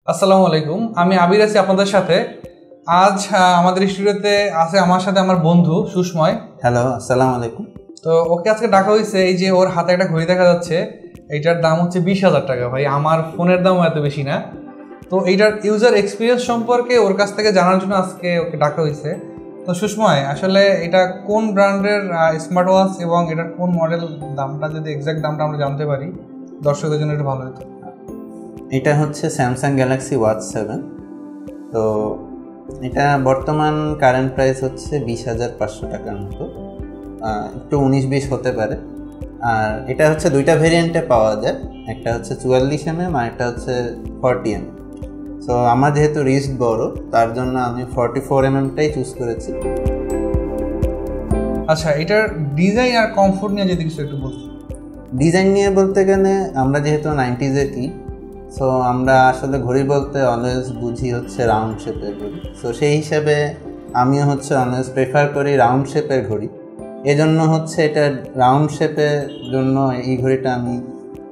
আসসালামু আলাইকুম, আমি আবির আছি আপনাদের সাথে। আজ আমাদের স্টুডিওতে আছে আমার সাথে আমার বন্ধু সুষময়। হ্যালো, আসসালামু আলাইকুম। তো ওকে আজকে ডাকা হয়েছে, এই যে ওর হাতে একটা ঘড়ি দেখা যাচ্ছে, এইটার দাম হচ্ছে 20,000 টাকা। ভাই, আমার ফোনের দামও এত বেশি না। তো এইটার ইউজার এক্সপিরিয়েন্স সম্পর্কে ওর কাছ থেকে জানার জন্য আজকে ওকে ডাকা হয়েছে। তো সুষময়, আসলে এটা কোন ব্র্যান্ডের স্মার্ট ওয়াচ এবং এটার কোন মডেল, দামটা যদি এক্সাক্ট দামটা আমরা জানতে পারি দর্শকদের জন্য একটু ভালো হতো। এটা হচ্ছে স্যামসাং গ্যালাক্সি ওয়াচ 7। তো এটা বর্তমান কারেন্ট প্রাইস হচ্ছে 20,500 টাকার মতো, একটু 19-20 হতে পারে। আর এটা হচ্ছে দুইটা ভেরিয়েন্টে পাওয়া যায়, একটা হচ্ছে 44mm আর একটা হচ্ছে 40mm। সো আমার যেহেতু রিস্ট বড়, তার জন্য আমি 44mmটাই চুজ করেছি। আচ্ছা, এটার ডিজাইন আর কমফোর্ট নিয়ে যদি কিছু একটু বলতে। ডিজাইন নিয়ে বলতে গেলে আমরা যেহেতু 90s-এর কি, সো আমরা আসলে ঘড়ি বলতে অলওয়েজ বুঝি হচ্ছে রাউন্ড শেপের ঘড়ি। সো সেই হিসাবে আমিও হচ্ছে অলওয়েজ প্রেফার করি রাউন্ড শেপের ঘড়ি। এজন্য হচ্ছে এটা রাউন্ড শেপের জন্য এই ঘড়িটা আমি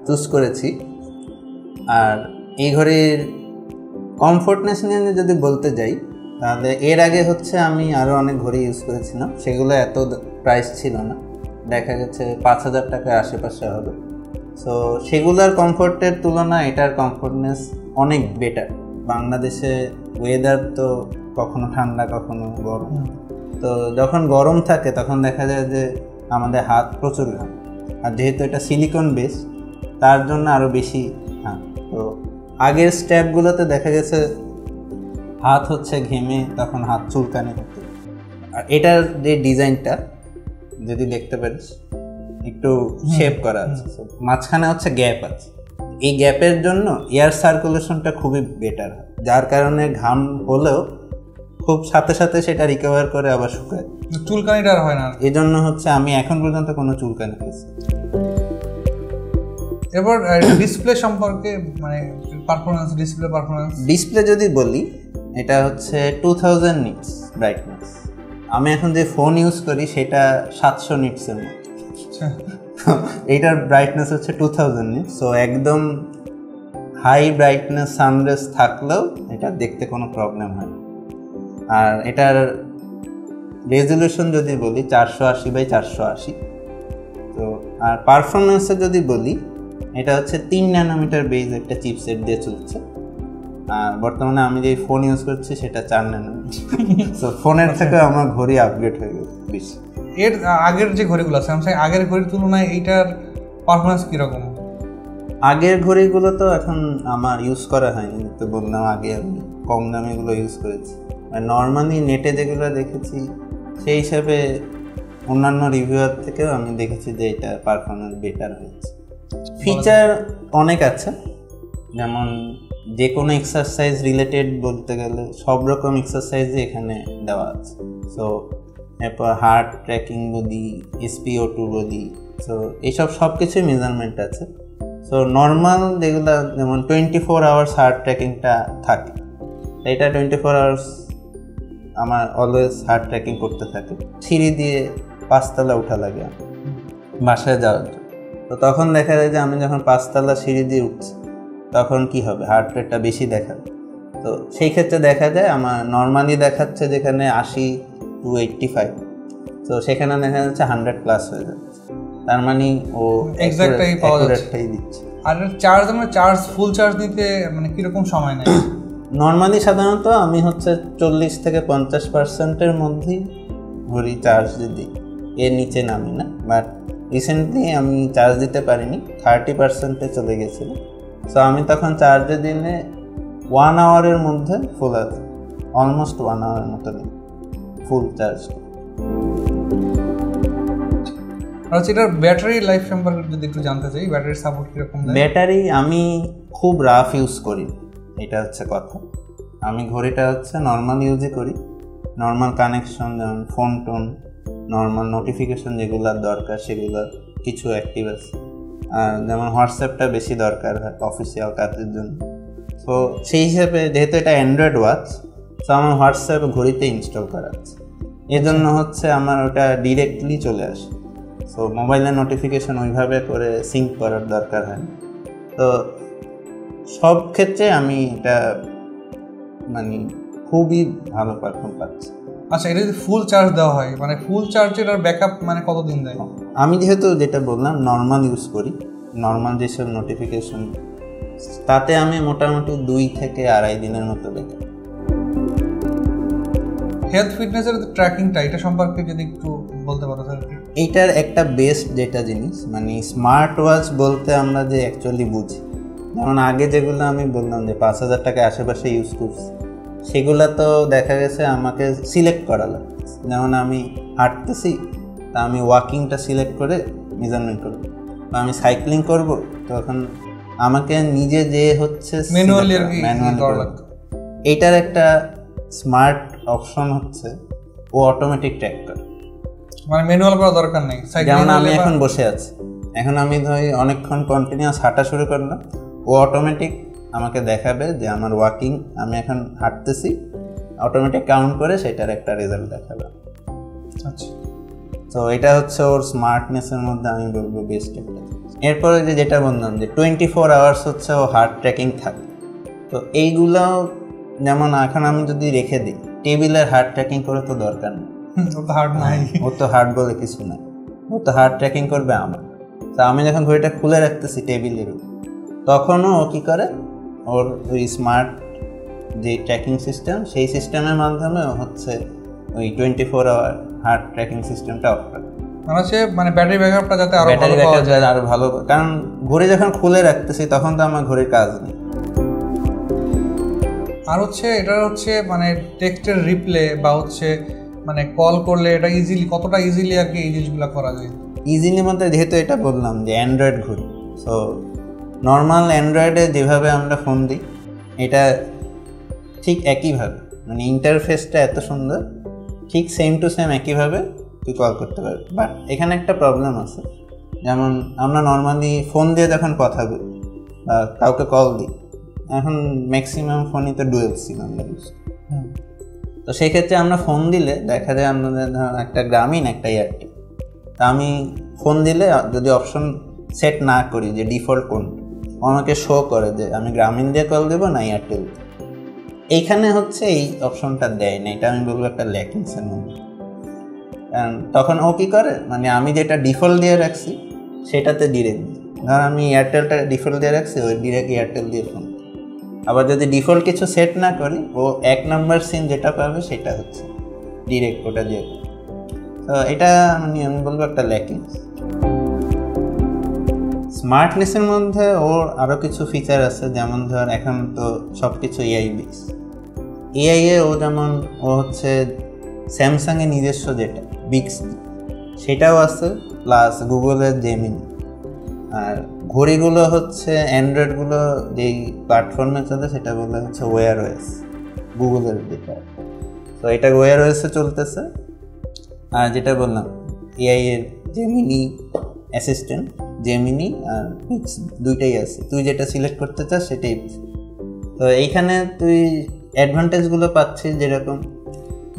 চুজ করেছি। আর এই ঘড়ির কমফোর্টনেস নিয়ে যদি বলতে যাই, তাহলে এর আগে হচ্ছে আমি আরও অনেক ঘড়ি ইউজ করেছিলাম, সেগুলো এত প্রাইস ছিল না, দেখা গেছে 5,000 টাকার আশেপাশে হবে। সো সেগুলোর কমফোর্টের তুলনায় এটার কমফোর্টনেস অনেক বেটার। বাংলাদেশে ওয়েদার তো কখনো ঠান্ডা কখনো গরম, তো যখন গরম থাকে তখন দেখা যায় যে আমাদের হাত প্রচুর ঘাম, আর যেহেতু এটা সিলিকন বেস তার জন্য আরও বেশি ঘাম। তো আগের স্ট্যাপগুলোতে দেখা গেছে হাত হচ্ছে ঘেমে তখন হাত চুলকানি হতো। আর এটার যে ডিজাইনটা যদি দেখতে পারিস একটু শেপ করা আছে, মাঝখানে হচ্ছে গ্যাপ আছে। এই গ্যাপের জন্য এয়ার সার্কুলেশনটা খুবই বেটার হয়, যার কারণে ঘাম হলেও খুব সাথে সাথে সেটা রিকভার করে আবার শুকায়, চুলকানিটা আর হয় না। এই জন্য হচ্ছে আমি এখন পর্যন্ত কোনো চুলকানি পেয়েছি। এরপর ডিসপ্লে সম্পর্কে, মানে পারফরমেন্স, ডিসপ্লে যদি বলি, এটা হচ্ছে 2000 নিটস ব্রাইটনেস। আমি এখন যে ফোন ইউজ করি সেটা 700 নিটসের মতো। এইটার ব্রাইটনেস হচ্ছে 2000 নিটস। সো একদম হাই ব্রাইটনেস সানরেস থাকলেও এটা দেখতে কোনো প্রবলেম হয় না। আর এটার রেজলিউশন যদি বলি 480x480। তো আর পারফরমেন্সে যদি বলি, এটা হচ্ছে 3 ন্যানোমিটার বেজ একটা চিপসেট দিয়ে চলছে। আর বর্তমানে আমি যে ফোন ইউজ করছি সেটা 4 ন্যানোমিটার। সো ফোনের থেকে আমার ঘড়ি আপগ্রেড হয়ে গেছে বেশি। এর আগের যে ঘড়িগুলো স্যামসাং আগের ঘড়ির তুলনায় এইটার পারফরমেন্স কীরকম? আগের ঘড়িগুলো তো এখন আমার ইউজ করা হয়নি, তো বললাম আগে আমি কম দামিগুলো ইউজ করেছি। নর্মালি নেটে যেগুলো দেখেছি সেই হিসাবে অন্যান্য রিভিউয়ার থেকেও আমি দেখেছি যে এটা পারফরমেন্স বেটার হয়েছে। ফিচার অনেক আছে, যেমন যে কোনো এক্সারসাইজ রিলেটেড বলতে গেলে সব রকম এক্সারসাইজই এখানে দেওয়া আছে। সো এরপর হার্ট ট্র্যাকিং বলি, SpO2 বলি, সো এইসব সব কিছুই মেজারমেন্ট আছে। সো নর্মাল যেগুলো যেমন 24 আওয়ার্স হার্ট ট্র্যাকিংটা থাকে, এটা 24 আওয়ার্স আমার অলওয়েজ হার্ট ট্র্যাকিং করতে থাকে। সিঁড়ি দিয়ে 5 তলা উঠা লাগে বাসায় যাওয়ার জন্য। তো তখন দেখা যায় যে আমি যখন 5 তলা সিঁড়ি দিয়ে উঠছি তখন কি হবে, হার্ট রেটটা বেশি দেখাবে। তো সেই ক্ষেত্রে দেখা যায় আমার নর্মালি দেখাচ্ছে যেখানে 80 to 85, তো সেখানে দেখা যাচ্ছে 100+ হয়ে যাচ্ছে। তার মানে ও এক্সাক্টটাই পাওয়া যাচ্ছে দিচ্ছে। আর ফুল চার্জ দিতে মানে কিরকম সময় নেয়? নর্মালি সাধারণত আমি হচ্ছে 40 থেকে 50%-এর মধ্যেই ঘড়ি চার্জ দিই, এর নিচে নামি না। বাট রিসেন্টলি আমি চার্জ দিতে পারিনি, 30%-এ চলে গেছিল। সো আমি তখন চার্জে দিলে 1 আওয়ারের মধ্যে ফুল আছে, অলমোস্ট 1 আওয়ারের মতো নেই ফুল চার্জ। আর এটার ব্যাটারি লাইফ সম্পর্কে যদি একটু জানতে চাই, ব্যাটারি সাপোর্ট কীরকম? ব্যাটারি আমি খুব রাফ ইউজ করি, এটা হচ্ছে কথা। আমি ঘড়িটা হচ্ছে নর্মাল ইউজই করি, নর্মাল কানেকশন, যেমন ফোন টোন, নর্মাল নোটিফিকেশন যেগুলো দরকার সেগুলো কিছু অ্যাক্টিভ আছে। আর যেমন হোয়াটসঅ্যাপটা বেশি দরকার হয় অফিসিয়াল কাজের জন্য। তো সেই হিসেবে যেহেতু এটা অ্যান্ড্রয়েড ওয়াচ, তো আমার হোয়াটসঅ্যাপ ঘড়িতে ইনস্টল করা আছে, এজন্য হচ্ছে আমার ওটা ডিরেক্টলি চলে আসে। সো মোবাইলের নোটিফিকেশন ওইভাবে করে সিঙ্ক করার দরকার হয়। তো সব ক্ষেত্রে আমি এটা মানে খুবই ভালো পারফর্ম পাচ্ছি। আচ্ছা, এটা যদি ফুল চার্জ দেওয়া হয়, মানে ফুল চার্জের আর ব্যাকআপ মানে কতদিন দেয়? আমি যেহেতু যেটা বললাম নর্মাল ইউজ করি, নর্মাল যেসব নোটিফিকেশন, তাতে আমি মোটামুটি 2 থেকে 2.5 দিনের মতো ব্যাকআপ। হেলথ ফিটনেসের ট্র্যাকিংটা, এটা সম্পর্কে যদি একটু বলতে পারো স্যার। এইটার একটা বেস্ট যেটা জিনিস, মানে স্মার্ট ওয়াচ বলতে আমরা যে অ্যাকচুয়ালি বুঝি, যেমন আগে যেগুলো আমি বললাম যে 5,000 টাকা আশেপাশে ইউজ করছি, সেগুলো তো দেখা গেছে আমাকে সিলেক্ট করা লাগে। যেমন আমি হাঁটতেছি, তা আমি ওয়াকিংটা সিলেক্ট করে মেজারমেন্ট করব, বা আমি সাইক্লিং করব, তখন আমাকে নিজে যে হচ্ছে ম্যানুয়ালি এইটার একটা স্মার্ট অপশন হচ্ছে ও অটোমেটিক ট্র্যাক করে, মানে ম্যানুয়াল করা দরকার নেই। যেমন আমি এখন বসে আছি, এখন আমি ধরি অনেকক্ষণ কন্টিনিউয়াস হাঁটা শুরু করলাম, ও অটোমেটিক আমাকে দেখাবে যে আমার ওয়াকিং, আমি এখন হাঁটতেছি, অটোমেটিক কাউন্ট করে সেটার একটা রেজাল্ট দেখাবে। আচ্ছা, তো এটা হচ্ছে ওর স্মার্টনেসের মধ্যে আমি বলবো বেস্ট একটা। এরপরে যেটা বললাম যে 24 আওয়ার্স হচ্ছে ও হার্ট ট্র্যাকিং থাকে। তো এইগুলো যেমন এখন আমি যদি রেখে দিই, টেবিলের হার্ট ট্র্যাকিং করে তো দরকার নেই, ও তো হার্ট বলে কিছু নাই, ও তো হার্ট ট্র্যাকিং করবে আমার। তা আমি যখন ঘড়িটা খুলে রাখতেছি টেবিলের, তখনও ও কী করে, ওর ওই স্মার্ট যে ট্র্যাকিং সিস্টেম, সেই সিস্টেমের মাধ্যমে হচ্ছে ওই 24 আওয়ার হার্ট ট্র্যাকিং সিস্টেমটা অফ করে। মানে ব্যাটারি ব্যাকআপটা যাতে আরো ব্যাটারি ব্যাকআপ আরো ভালো, কারণ ঘড়ি যখন খুলে রাখতেছি তখন তো আমার ঘড়ির কাজ নেই। আর হচ্ছে এটা হচ্ছে মানে টেক্সটের রিপ্লে বা হচ্ছে মানে কল করলে এটা ইজিলি, কতটা ইজিলি আর কি এই জিনিসগুলো করা যায়? ইজিলি মধ্যে যেহেতু এটা বললাম যে অ্যান্ড্রয়েড ঘড়ি, সো নর্মাল অ্যান্ড্রয়েডে যেভাবে আমরা ফোন দিই এটা ঠিক একইভাবে, মানে ইন্টারফেসটা এত সুন্দর, ঠিক সেম টু সেম একইভাবে তুই কল করতে পারবি। বাট এখানে একটা প্রবলেম আছে, যেমন আমরা নর্মালি ফোন দিয়ে যখন কথা বলি বা কাউকে কল দিই, এখন ম্যাক্সিমাম ফোনই তো ডুয়েল সিম আমরা ইউজ করি। তো সেক্ষেত্রে আমরা ফোন দিলে দেখা যায় আমাদের ধরুন একটা গ্রামীণ একটা এয়ারটেল, তা আমি ফোন দিলে যদি অপশন সেট না করি যে ডিফল্ট কোন, আমাকে শো করে যে আমি গ্রামীণ দিয়ে কল দেবো না এয়ারটেল। এইখানে হচ্ছে এই অপশনটা দেয় না, এটা আমি বলবো একটা ল্যাকিংসের মধ্যে। কারণ তখন ও কী করে, মানে আমি যেটা ডিফল্ট দিয়ে রাখছি সেটাতে ডিরেক্ট, ধর আমি এয়ারটেলটা ডিফল্ট দিয়ে রাখছি, ওই ডিরেক্ট এয়ারটেল দিয়ে ফোন। আবার যদি ডিফল্ট কিছু সেট না করি, ও 1 নম্বর সিম যেটা পাবে সেটা হচ্ছে ডিরেক্ট ওটা দিয়ে। তো এটা মানে আমি বলবো একটা ল্যাকিংস। স্মার্টনেসের মধ্যে ওর আরও কিছু ফিচার আছে, যেমন ধর এখন তো সব কিছু এআই বেস, এআইয়ে ও যেমন ও হচ্ছে স্যামসাংয়ের নিজস্ব যেটা বিক্সবি সেটাও আছে, প্লাস গুগলের জেমিনি। আর ঘড়িগুলো হচ্ছে অ্যান্ড্রয়েডগুলো যেই প্ল্যাটফর্মে চলে সেটা বলে হচ্ছে ওয়্যার ওএস, গুগলের যেটা, তো এটা ওয়্যার ওএসে চলতেছে। আর যেটা বললাম এআইয়ের জেমিনি অ্যাসিস্ট্যান্ট, জেমিনি আর বিক্সবি দুইটাই আছে, তুই যেটা সিলেক্ট করতে চাস সেটাই। তো এইখানে তুই অ্যাডভান্টেজগুলো পাচ্ছিস, যেরকম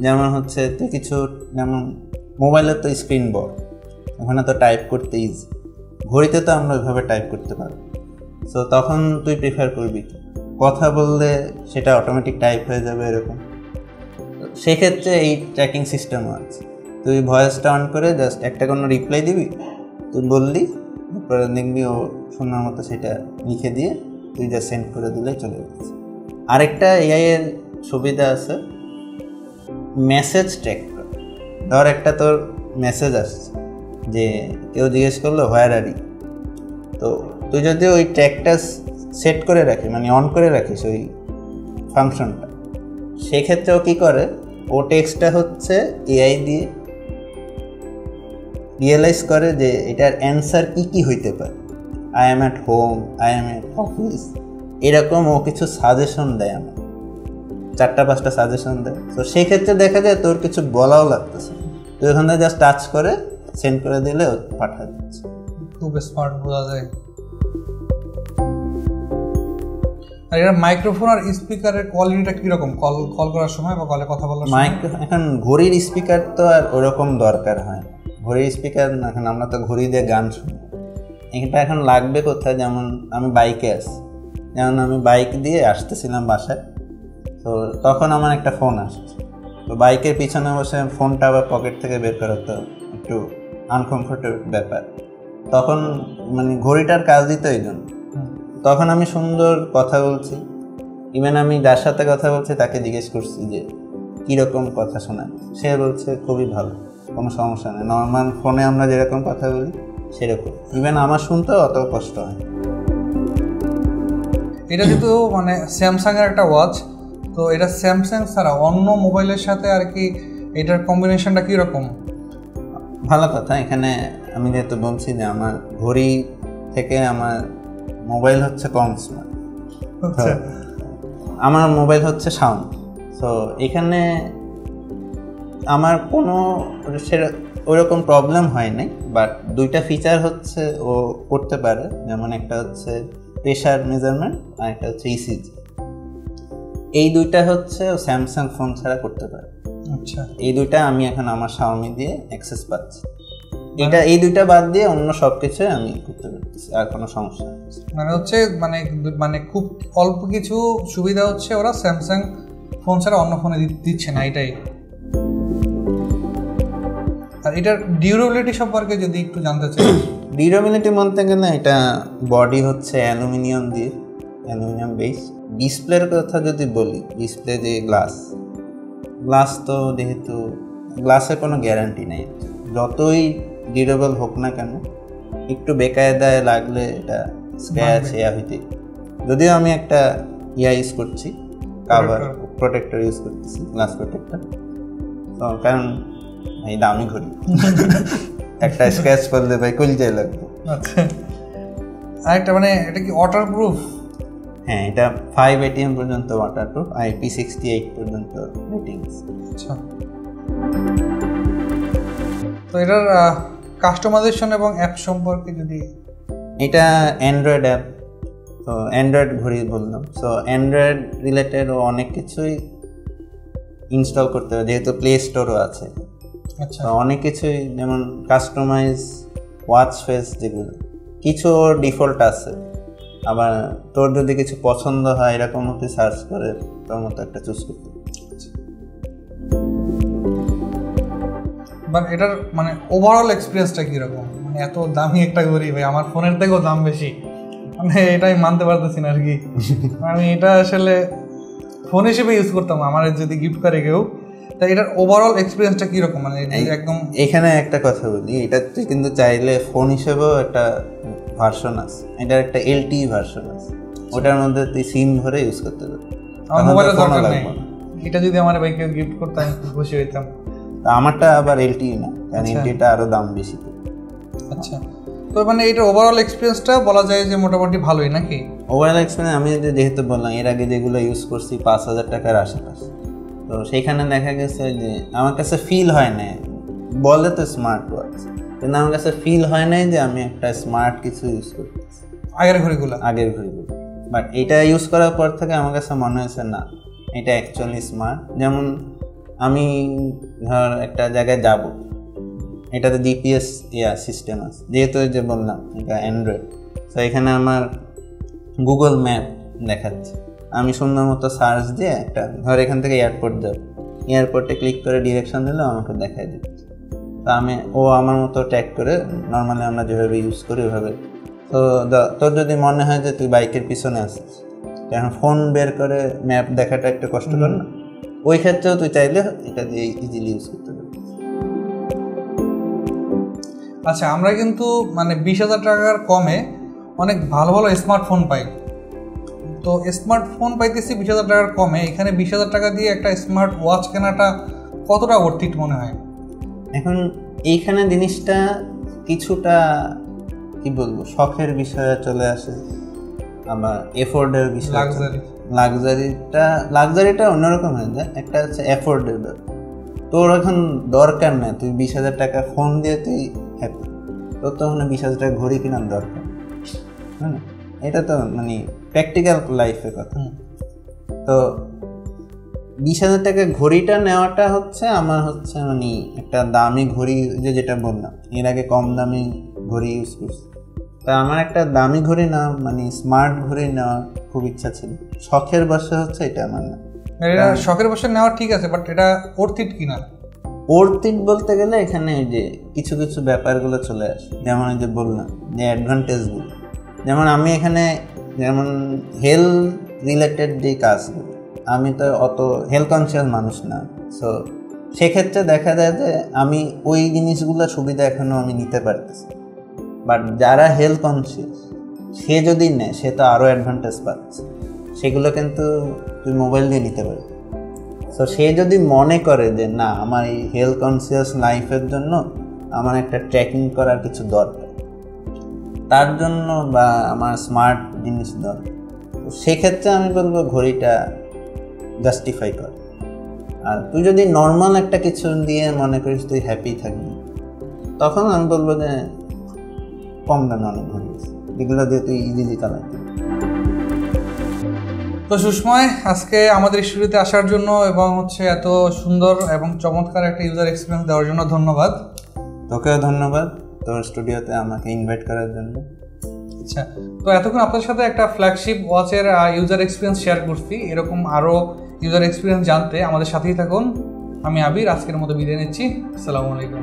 যেমন হচ্ছে তুই কিছু, যেমন মোবাইলের তো স্ক্রিন বড়, ওখানে তো টাইপ করতে ইজি, ঘড়িতে তো আমরা ওইভাবে টাইপ করতে পারবো। সো তখন তুই প্রিফার করবি কথা বললে সেটা অটোমেটিক টাইপ হয়ে যাবে এরকম। সেক্ষেত্রে এই ট্র্যাকিং সিস্টেমও আছে, তুই ভয়েসটা অন করে জাস্ট একটা কোনো রিপ্লাই দিবি, তুই বললি, তারপরে দেখবি ও শোনার মতো সেটা লিখে দিয়ে তুই যা সেন্ড করে দিলেই চলে যাচ্ছে। আরেকটা এআইয়ের সুবিধা আছে মেসেজ ট্র্যাক করা। ধর একটা তোর মেসেজ আসছে যে কেউ জিজ্ঞেস করলো হোয়ার আর ইউ, তো তুই যদি ওই ট্র্যাকটা সেট করে রাখিস, মানে অন করে রাখিস ওই ফাংশনটা, সেক্ষেত্রে ও কী করে, ও টেক্সটটা হচ্ছে এআই দিয়ে রিয়েলাইজ করে যে এটার অ্যান্সার কী কী হইতে পারে, I am at home, I am at office, এরকম ও কিছু সাজেশন দেয়, আমার 4-5টা সাজেশন দেয়। তো সেক্ষেত্রে দেখা যায় তোর কিছু বলাও লাগতেছে, তুই ওখানে জাস্ট টাচ করে সেন্ড করে দিলে ও পাঠিয়ে দিচ্ছে। খুব স্মার্ট বোঝা যায়। আর এটা মাইক্রোফোন আর স্পিকারের কোয়ালিটিটা কীরকম কল করার সময় বা কলে কথা বলার সময়? এখন ঘড়ির স্পিকার তো আর ওরকম দরকার হয়, ঘড়ির স্পিকার এখন আমরা তো ঘড়ি দিয়ে গান শুনি, এটা এখন লাগবে কোথায়, যেমন আমি বাইকে আছি, যেমন আমি বাইক দিয়ে আসতেছিলাম বাসায়, তো তখন আমার একটা ফোন আসছে, তো বাইকের পিছনে বসে ফোনটা আবার পকেট থেকে বের করা তো একটু আনকমফোর্টেবল ব্যাপার। তখন মানে ঘড়িটার কাজ দিত এই জন্য। তখন আমি সুন্দর কথা বলছি, ইভেন আমি যার সাথে কথা বলছি তাকে জিজ্ঞেস করছি যে কীরকম কথা শোনায়, সে বলছে খুবই ভালো, কোনো সমস্যা নেই, নর্মাল ফোনে আমরা যেরকম কথা বলি সেরকম, ইভেন আমার শুনতেও অত কষ্ট হয়। এটা যেহেতু মানে স্যামসাংয়ের একটা ওয়াচ, তো এটা স্যামসাং ছাড়া অন্য মোবাইলের সাথে আর কি এটার কম্বিনেশনটা কীরকম? ভালো কথা, এখানে আমি যেহেতু বলছি যে আমার ঘড়ি থেকে আমার মোবাইল হচ্ছে কম স্মার্ট, আমার মোবাইল হচ্ছে সাউন্ড। তো এখানে আমার কোনো ওইরকম প্রবলেম হয় নাই, বাট দুইটা ফিচার হচ্ছে ও করতে পারে, যেমন একটা হচ্ছে প্রেশার মেজারমেন্ট আর একটা হচ্ছে ইসিজি। এই দুইটা হচ্ছে ও স্যামসাং ফোন ছাড়া করতে পারে। আচ্ছা, এই দুইটা আমি এখন আমার শাওমি দিয়ে অ্যাক্সেস পাচ্ছি, এই দুইটা বাদ দিয়ে অন্য সব কিছু আমি করতে পারতেছি, আর কোনো সমস্যা নেই। মানে হচ্ছে মানে মানে খুব অল্প কিছু সুবিধা হচ্ছে ওরা স্যামসাং ফোন ছাড়া অন্য ফোনে দিচ্ছে না, এটাই। আর এটার ডিউরেবিলিটি সম্পর্কে যদি একটু জানতে চাই। ডিউরেবিলিটি বলতে গেলে এটা বডি হচ্ছে অ্যালুমিনিয়াম দিয়ে, অ্যালুমিনিয়াম বেস। ডিসপ্লের কথা যদি বলি, ডিসপ্লে যে গ্লাস তো যেহেতু গ্লাসের কোনো গ্যারান্টি নেই, যতই ডিউরেবল হোক না কেন একটু বেকায়দায় লাগলে এটা স্ক্র্যাচ হইতে। যদিও আমি একটা ইউজ করছি, কাভার প্রোটেক্টর ইউজ করতেছি, গ্লাস প্রোটেক্টর, তো কারণ এই দামি ঘড়ি একটা স্ক্র্যাচ করলে ভাই কলিজায় লাগবে। আচ্ছা, আরেকটা মানে এটা কি ওয়াটারপ্রুফ? হ্যাঁ, এটা 5 ATM পর্যন্ত ওয়াটারপ্রুফ, IP68 পর্যন্ত রেটিং। আচ্ছা, তো এটার কাস্টমাইজেশন এবং অ্যাপ সম্পর্কে যদি। এটা অ্যান্ড্রয়েড অ্যাপ, তো অ্যান্ড্রয়েড ঘড়ি বললাম, সো অ্যান্ড্রয়েড রিলেটেড অনেক কিছুই ইনস্টল করতে হবে, যেহেতু প্লে স্টোরও আছে। আচ্ছা, তো অনেক কিছুই যেমন কাস্টমাইজ ওয়াচ ফেস, যেগুলো কিছু ওর ডিফল্ট আছে, আবার তোর যদি কিছু পছন্দ হয় এরকম তুই সার্চ করে তোর মতো একটা চুজ করতে। মানে এটার মানে ওভারঅল এক্সপিরিয়েন্সটা কীরকম? মানে এত দামি একটা ঘড়ি ভাই, আমার ফোনের থেকেও দাম বেশি, মানে এটাই মানতে পারতেছি না আর কি। আমি এটা আসলে ফোন হিসেবে ইউজ করতাম, আমার যদি গিফট করে কেউ, তাই এটার ওভারঅল এক্সপিরিয়েন্সটা কীরকম? মানে একদম এখানে একটা কথা বলি, এটা তুই কিন্তু চাইলে ফোন হিসেবেও একটা ভার্সন আছে, এটার একটা LTE ভার্সন আছে, ওটার মধ্যে তুই সিম ভরে ইউজ করতে পারবি। আমার মোবাইলের দরকার নেই, এটা যদি আমার ভাই কেউ গিফট করতাম খুশি হইতাম। আমারটা আবার LTE না, কারণ LTEটা আরো দাম বেশি। আচ্ছা, তো মানে এটা ওভারঅল এক্সপিরিয়েন্সটা বলা যায় যে মোটামুটি ভালোই নাকি? ওভারঅল এক্সপিরিয়েন্স আমি যেহেতু বললাম এর আগে যেগুলো ইউজ করছি 5,000 টাকার আশেপাশে, তো সেইখানে দেখা গেছে যে আমার কাছে ফিল হয় না, বলে তো স্মার্ট ওয়াচ, কিন্তু আমার কাছে ফিল হয় নাই যে আমি একটা স্মার্ট কিছু ইউজ করতেছি আগের ঘড়িগুলো। বাট এটা ইউজ করার পর থেকে আমার কাছে মনে হয়েছে না, এটা অ্যাকচুয়ালি স্মার্ট। যেমন আমি ধর একটা জায়গায় যাব, এটাতে GPS সিস্টেম আছে, যেহেতু যে বললাম এটা অ্যান্ড্রয়েড, তো এখানে আমার গুগল ম্যাপ দেখাচ্ছে, আমি সুন্দর মতো সার্চ দিয়ে একটা ধর এখান থেকে এয়ারপোর্ট যাব, এয়ারপোর্টে ক্লিক করে ডিরেকশন দিলে আমাকে দেখাই দিচ্ছে। তো ও আমার মতো ট্যাগ করে, নর্মালি আমরা যেভাবে ইউজ করি ওইভাবে। তো তোর যদি মনে হয় যে তুই বাইকের পিছনে আসিস, এখন ফোন বের করে ম্যাপ দেখাটা একটু কষ্টকর না, ওই ক্ষেত্রেও তুই চাইলে এটা দিয়ে ইজিলি ইউজ করতে পারবি। আচ্ছা, আমরা কিন্তু মানে 20,000 টাকার কমে অনেক ভালো ভালো স্মার্টফোন পাই, তো স্মার্টফোন পাইতেছি 20,000 টাকার কমে, এখানে 20,000 টাকা দিয়ে একটা স্মার্ট ওয়াচ কেনাটা কতটা অর্থিত মনে হয়? এখন এইখানে জিনিসটা কিছুটা কি বলবো, শখের বিষয়ে চলে আসে, আবার এফোর্ডের বিষয়, লাক্সারিটা অন্যরকম হয়ে যায়। একটা হচ্ছে অ্যাফোর্ডেবল, তোর এখন দরকার নেই, তুই 20,000 টাকা ফোন দিয়ে তুই হ্যাপি, তোর তো মানে 20,000 টাকা ঘড়ি কেনার দরকার, হ্যাঁ, এটা তো মানে প্র্যাকটিক্যাল লাইফের কথা। তো 20,000 টাকা ঘড়িটা নেওয়াটা হচ্ছে আমার হচ্ছে মানে একটা দামি ঘড়ি, যেটা বললাম এর আগে কম দামি ঘড়ি ইউজ করছি, তা আমার একটা দামি ঘড়ি না মানে স্মার্ট ঘড়ি নেওয়া খুব খুব ইচ্ছা ছিল। শখের বশে হচ্ছে এটা আমার না। এটা শখের বশে নেওয়া ঠিক আছে, বাট এটা অর্থিত কিনা? অর্থিত বলতে গেলে এখানে যে কিছু কিছু ব্যাপারগুলো চলে আসে, যেমন ওই যে বললাম যে অ্যাডভান্টেজগুলো, যেমন আমি এখানে যেমন হেলথ রিলেটেড যে কাজগুলো, আমি তো অত হেলথ কনসিয়াস মানুষ না। সো সেক্ষেত্রে দেখা যায় যে আমি ওই জিনিসগুলো সুবিধা এখনও আমি নিতে পারতেছি। বাট যারা হেলথ কনসিয়াস সে যদি নেয় সে তো আরও অ্যাডভান্টেজ পাচ্ছে, সেগুলো কিন্তু তুই মোবাইল দিয়ে নিতে পারবি। সো সে যদি মনে করে যে না আমার এই হেলথ কনসিয়াস লাইফের জন্য আমার একটা ট্র্যাকিং করার কিছু দরকার, তার জন্য বা আমার স্মার্ট জিনিস দরকার, তো সেক্ষেত্রে আমি বলবো ঘড়িটা জাস্টিফাই কর। আর তুই যদি নর্মাল একটা কিছু দিয়ে মনে করিস তুই হ্যাপি থাকবি, তখন আমি বলবো যে কম দামে অনেক ঘড়ি আছে, এগুলো দিয়ে তুই ইজিলি চালাবি। তো সুষময়, আজকে আমাদের স্টুডিওতে আসার জন্য এবং হচ্ছে এত সুন্দর এবং চমৎকার একটা ইউজার এক্সপিরিয়েন্স দেওয়ার জন্য ধন্যবাদ। তোকেও ধন্যবাদ তোর স্টুডিওতে আমাকে ইনভাইট করার জন্য। আচ্ছা, তো এতক্ষণ আপনার সাথে একটা ফ্ল্যাগশিপ ওয়াচের ইউজার এক্সপিরিয়েন্স শেয়ার করছি। এরকম আরও ইউজার এক্সপিরিয়েন্স জানতে আমাদের সাথেই থাকুন। আমি আবির, আজকের মতো বিদায় নিচ্ছি। আসসালামু আলাইকুম।